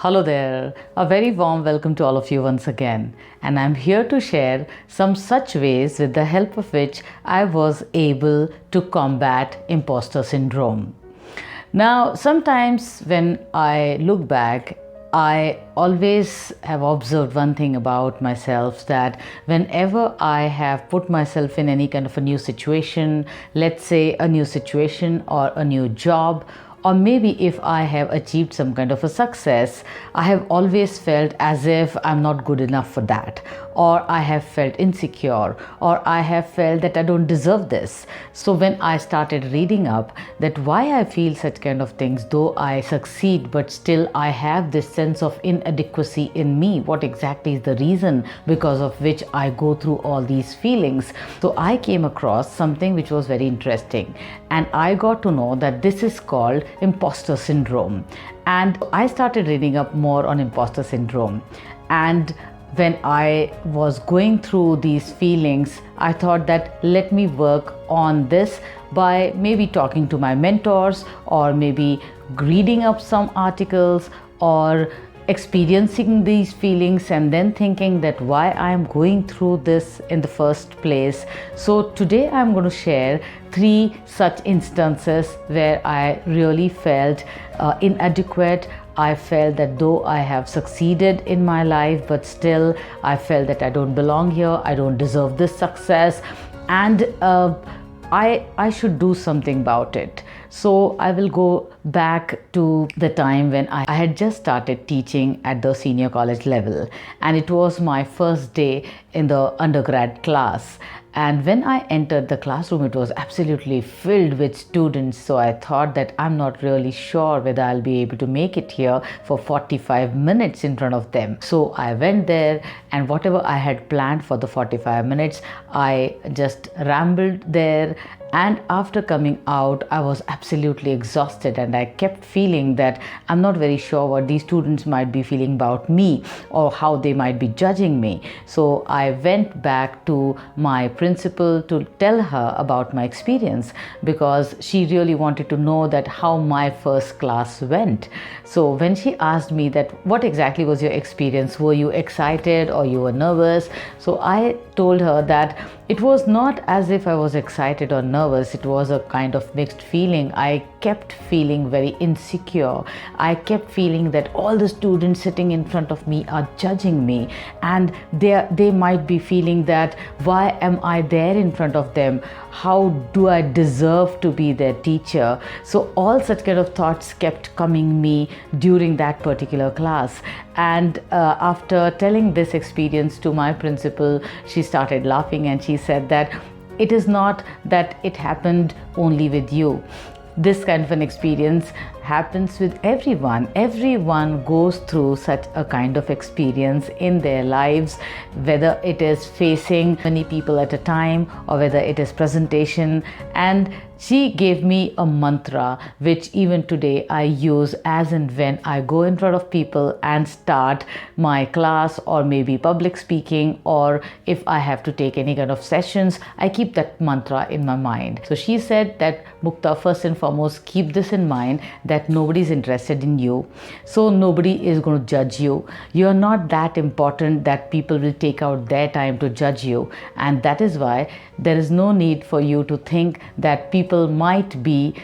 Hello there, a very warm welcome to all of you once again, and I'm here to share some such ways with the help of which I was able to combat imposter syndrome. Now, sometimes when I look back, I always have observed one thing about myself, that whenever I have put myself in any kind of a new situation, let's say a new situation or a new job, or maybe if I have achieved some kind of a success, I have always felt as if I'm not good enough for that, or I have felt insecure, or I have felt that I don't deserve this. So when I started reading up that why I feel such kind of things, though I succeed, but still I have this sense of inadequacy in me, what exactly is the reason because of which I go through all these feelings? So I came across something which was very interesting, and I got to know that this is called imposter syndrome. And I started reading up more on imposter syndrome, and when I was going through these feelings, I thought that let me work on this by maybe talking to my mentors, or maybe reading up some articles, or experiencing these feelings and then thinking that why I am going through this in the first place. So today I'm going to share 3 such instances where I really felt inadequate. I felt that though I have succeeded in my life, but still I felt that I don't belong here, I don't deserve this success, and I should do something about it. So I will go back to the time when I had just started teaching at the senior college level, and it was my first day in the undergrad class. And when I entered the classroom, it was absolutely filled with students. So I thought that I'm not really sure whether I'll be able to make it here for 45 minutes in front of them. So I went there, and whatever I had planned for the 45 minutes, I just rambled there. And after coming out, I was absolutely exhausted, and I kept feeling that I'm not very sure what these students might be feeling about me, or how they might be judging me. So I went back to my principal to tell her about my experience, because she really wanted to know that how my first class went. So when she asked me that what exactly was your experience, were you excited or you were nervous? So I told her that it was not as if I was excited or nervous. It was a kind of mixed feeling. I kept feeling very insecure. I kept feeling that all the students sitting in front of me are judging me, and they might be feeling that why am I there in front of them? How do I deserve to be their teacher? So all such kind of thoughts kept coming me during that particular class. And after telling this experience to my principal, she started laughing, and she said that it is not that it happened only with you. This kind of an experience happens with everyone. Everyone goes through such a kind of experience in their lives, whether it is facing many people at a time, or whether it is presentation. And she gave me a mantra which even today I use as and when I go in front of people and start my class, or maybe public speaking, or if I have to take any kind of sessions, I keep that mantra in my mind. So she said that, Muckta, first and foremost, keep this in mind, that nobody is interested in you, so nobody is going to judge you. You're not that important that people will take out their time to judge you, and that is why there is no need for you to think that people might be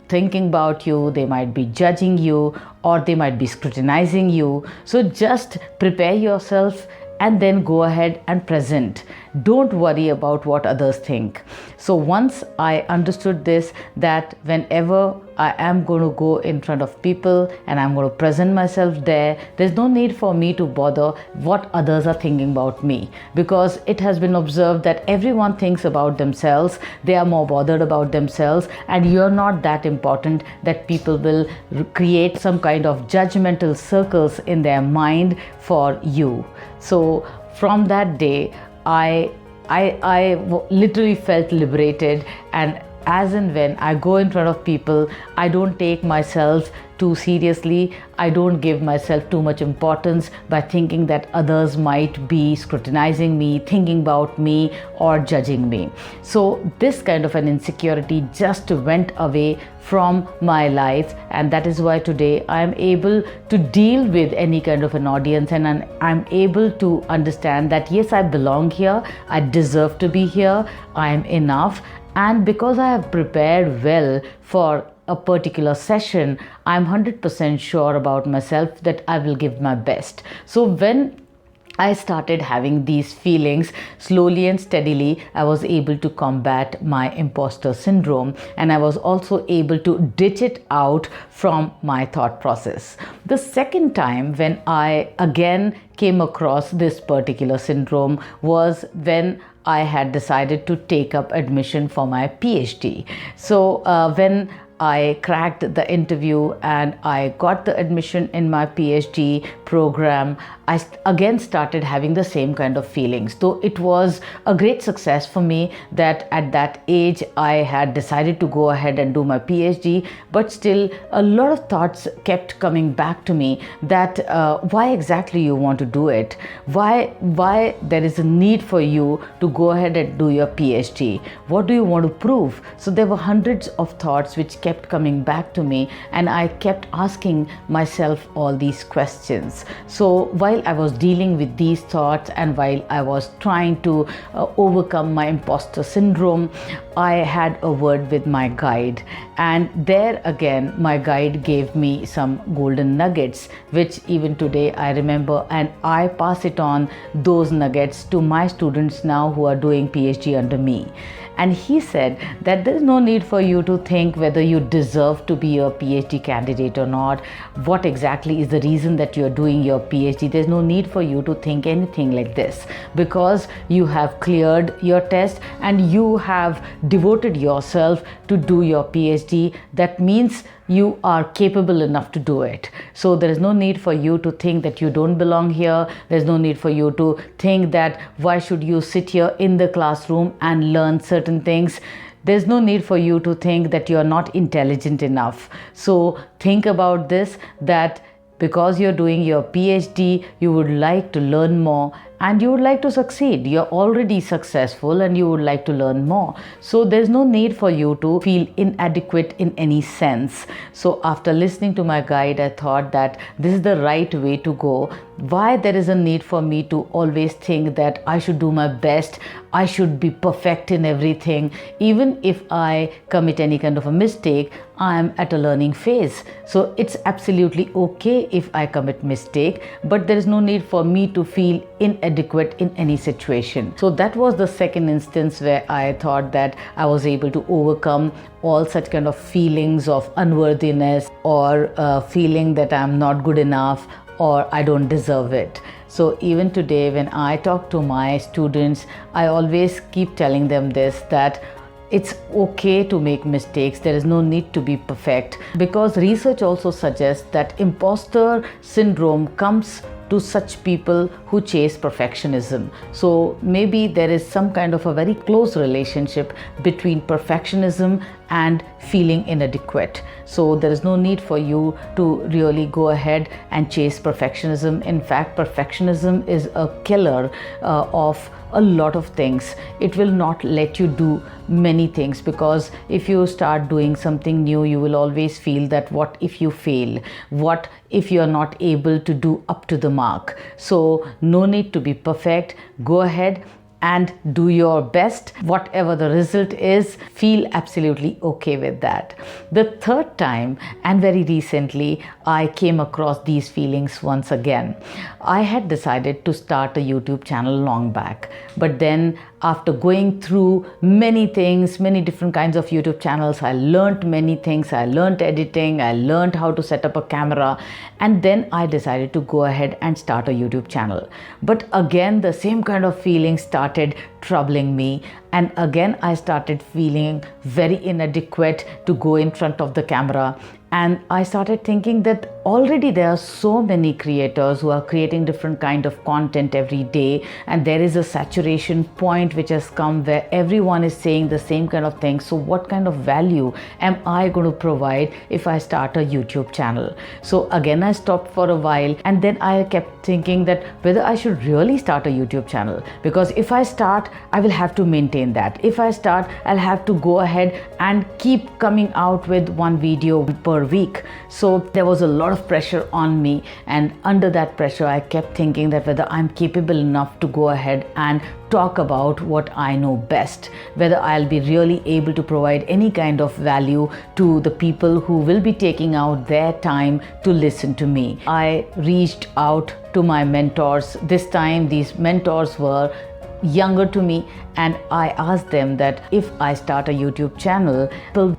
thinking about you, they might be judging you, or they might be scrutinizing you. So just prepare yourself and then go ahead and present. Don't worry about what others think. So once I understood this, that whenever I am going to go in front of people and I'm going to present myself there, there's no need for me to bother what others are thinking about me, because it has been observed that everyone thinks about themselves. They are more bothered about themselves, and you're not that important that people will create some kind of judgmental circles in their mind for you. So from that day, I literally felt liberated, and as and when I go in front of people, I don't take myself too seriously. I don't give myself too much importance by thinking that others might be scrutinizing me, thinking about me, or judging me. So this kind of an insecurity just went away from my life, and that is why today I am able to deal with any kind of an audience, and I'm able to understand that yes, I belong here, I deserve to be here, I am enough. And because I have prepared well for a particular session, I'm 100% sure about myself that I will give my best. So when I started having these feelings, slowly and steadily, I was able to combat my imposter syndrome, and I was also able to ditch it out from my thought process. The second time when I again came across this particular syndrome was when I had decided to take up admission for my PhD. So when I cracked the interview and I got the admission in my PhD program, I again started having the same kind of feelings. Though it was a great success for me that at that age I had decided to go ahead and do my PhD, but still a lot of thoughts kept coming back to me that why exactly you want to do it? Why there is a need for you to go ahead and do your PhD? What do you want to prove? So there were hundreds of thoughts which kept coming back to me, and I kept asking myself all these questions. So while I was dealing with these thoughts and while I was trying to overcome my imposter syndrome, I had a word with my guide, and there again my guide gave me some golden nuggets which even today I remember, and I pass it on those nuggets to my students now who are doing PhD under me. And he said that there is no need for you to think whether you deserve to be a PhD candidate or not. What exactly is the reason that you are doing your PhD? There's no need for you to think anything like this, because you have cleared your test and you have devoted yourself to do your PhD. That means you are capable enough to do it. So there is no need for you to think that you don't belong here. There's no need for you to think that why should you sit here in the classroom and learn certain things. There's no need for you to think that you are not intelligent enough. So think about this, that because you're doing your PhD, you would like to learn more and you would like to succeed. You're already successful and you would like to learn more. So there's no need for you to feel inadequate in any sense. So after listening to my guide, I thought that this is the right way to go. Why there is a need for me to always think that I should do my best, I should be perfect in everything. Even if I commit any kind of a mistake, I am at a learning phase. So it's absolutely okay if I commit mistake, but there is no need for me to feel inadequate in any situation. So that was the second instance where I thought that I was able to overcome all such kind of feelings of unworthiness or feeling that I'm not good enough or I don't deserve it. So even today when I talk to my students, I always keep telling them this, that it's okay to make mistakes. There is no need to be perfect, because research also suggests that imposter syndrome comes to such people who chase perfectionism. So maybe there is some kind of a very close relationship between perfectionism and feeling inadequate. So there is no need for you to really go ahead and chase perfectionism. In fact, perfectionism is a killer of a lot of things. It will not let you do many things, because if you start doing something new, you will always feel that what if you fail? What if you are not able to do up to the mark? So no need to be perfect. Go ahead and do your best. Whatever the result is, feel absolutely okay with that. The third time, and very recently, I came across these feelings once again. I had decided to start a YouTube channel long back, but then after going through many things, many different kinds of YouTube channels, I learned many things. I learned editing, I learned how to set up a camera, and then I decided to go ahead and start a YouTube channel. But again, the same kind of feelings started troubling me, and again I started feeling very inadequate to go in front of the camera. And I started thinking that already there are so many creators who are creating different kind of content every day, and there is a saturation point which has come where everyone is saying the same kind of thing. So what kind of value am I going to provide if I start a YouTube channel? So again, I stopped for a while, and then I kept thinking that whether I should really start a YouTube channel, because if I start, I will have to maintain that. If I start, I'll have to go ahead and keep coming out with one video per week. So there was a lot of pressure on me, and under that pressure I kept thinking that whether I'm capable enough to go ahead and talk about what I know best, whether I'll be really able to provide any kind of value to the people who will be taking out their time to listen to me. I reached out to my mentors. This time these mentors were younger to me, and I asked them that if I start a YouTube channel,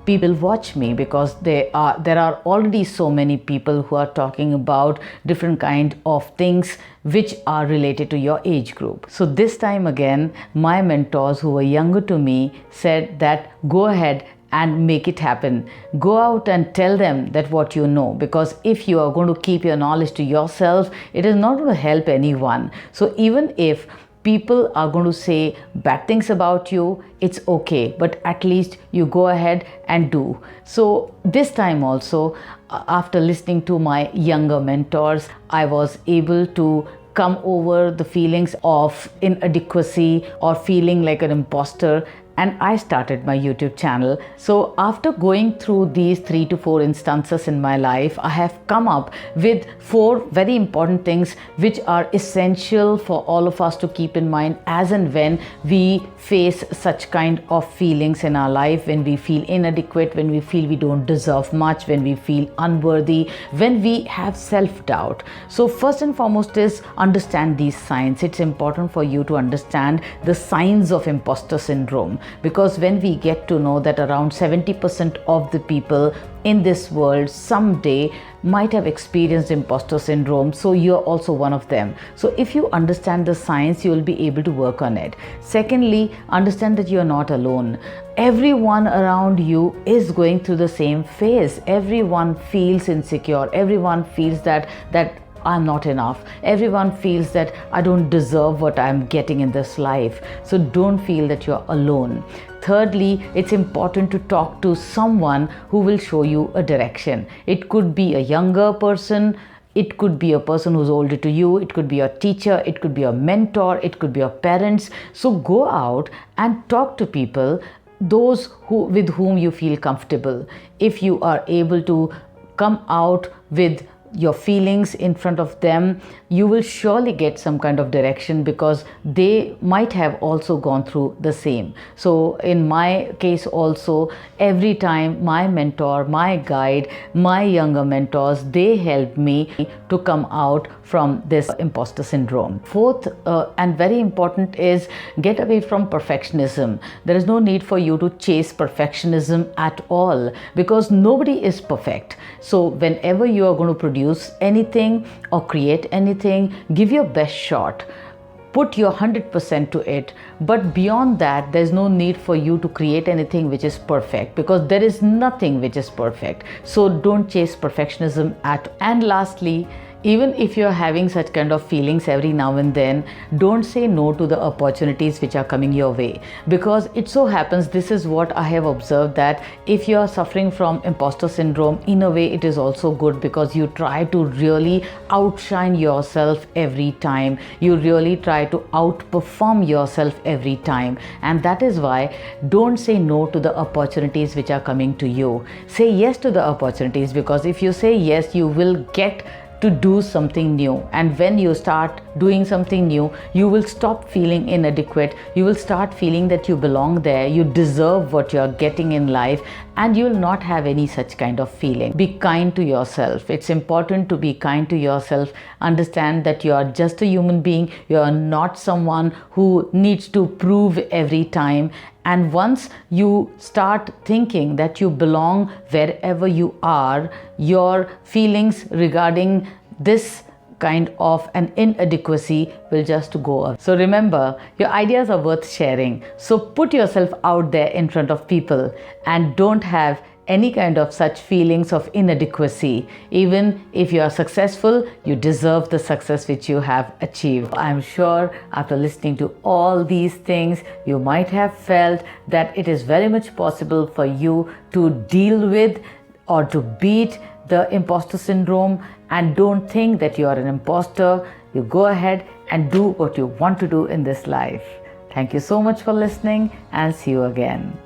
people watch me, because there are already so many people who are talking about different kind of things which are related to your age group. So this time again, my mentors who were younger to me said that go ahead and make it happen. Go out and tell them that what you know, because if you are going to keep your knowledge to yourself, it is not going to help anyone. So even if people are going to say bad things about you, it's okay, but at least you go ahead and do. So this time also, after listening to my younger mentors, I was able to come over the feelings of inadequacy or feeling like an imposter, and I started my YouTube channel. So after going through these 3 to 4 instances in my life, I have come up with 4 very important things which are essential for all of us to keep in mind as and when we face such kind of feelings in our life, when we feel inadequate, when we feel we don't deserve much, when we feel unworthy, when we have self-doubt. So first and foremost is understand these signs. It's important for you to understand the signs of imposter syndrome, because when we get to know that around 70% of the people in this world someday might have experienced imposter syndrome, so you're also one of them. So if you understand the signs, you will be able to work on it. Secondly, understand that you're not alone. Everyone around you is going through the same phase. Everyone feels insecure. Everyone feels that I'm not enough. Everyone feels that I don't deserve what I'm getting in this life. So don't feel that you're alone. Thirdly, it's important to talk to someone who will show you a direction. It could be a younger person, it could be a person who's older to you, it could be your teacher, it could be your mentor, it could be your parents. So go out and talk to people, those with whom you feel comfortable. If you are able to come out with your feelings in front of them, you will surely get some kind of direction, because they might have also gone through the same. So in my case also, every time my mentor, my guide, my younger mentors, they helped me to come out from this imposter syndrome. Fourth and very important is get away from perfectionism. There is no need for you to chase perfectionism at all, because nobody is perfect. So whenever you are going to produce anything or create anything, give your best shot. Put your 100% to it. But beyond that, there's no need for you to create anything which is perfect, because there is nothing which is perfect. So don't chase perfectionism And lastly, even if you're having such kind of feelings every now and then, don't say no to the opportunities which are coming your way, because it so happens, this is what I have observed, that if you are suffering from imposter syndrome, in a way it is also good, because you try to really outshine yourself every time. You really try to outperform yourself every time, and that is why don't say no to the opportunities which are coming to you. Say yes to the opportunities, because if you say yes, you will get to do something new, and when you start doing something new, you will stop feeling inadequate. You will start feeling that you belong there, you deserve what you're getting in life, and you will not have any such kind of feeling. Be kind to yourself. It's important to be kind to yourself. Understand that you are just a human being. You are not someone who needs to prove every time. And once you start thinking that you belong wherever you are, your feelings regarding this kind of an inadequacy will just go up. So remember, your ideas are worth sharing. So put yourself out there in front of people, and don't have any kind of such feelings of inadequacy. Even if you are successful, you deserve the success which you have achieved. I'm sure after listening to all these things, you might have felt that it is very much possible for you to deal with or to beat the imposter syndrome. And don't think that you are an imposter. You go ahead and do what you want to do in this life. Thank you so much for listening, and see you again.